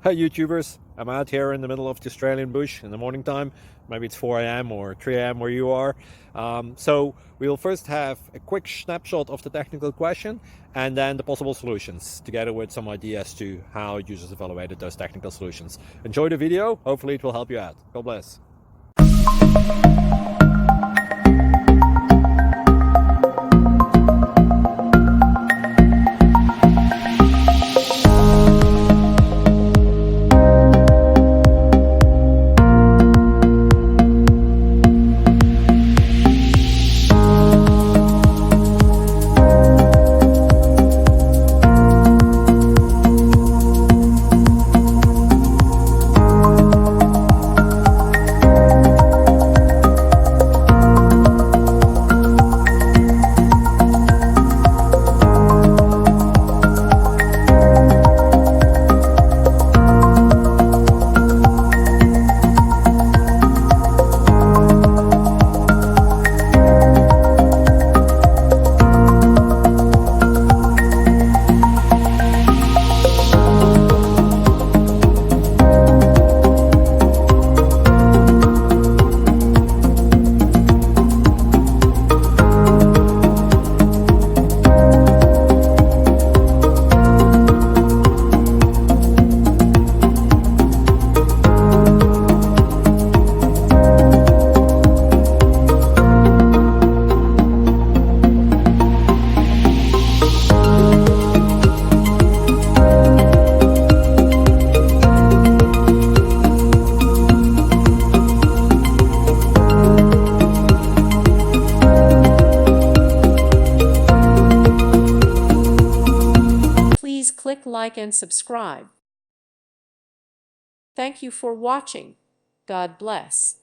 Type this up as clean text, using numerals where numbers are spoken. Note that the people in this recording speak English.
Hey YouTubers, I'm out here in the middle of the Australian bush in the morning time. Maybe it's 4 a.m. or 3 a.m. where you are. So we'll first have a quick snapshot of the technical question and then the possible solutions, together with some ideas to how users evaluated those technical solutions. Enjoy the video, hopefully it will help you out. God bless. Please click like and subscribe. Thank you for watching. God bless.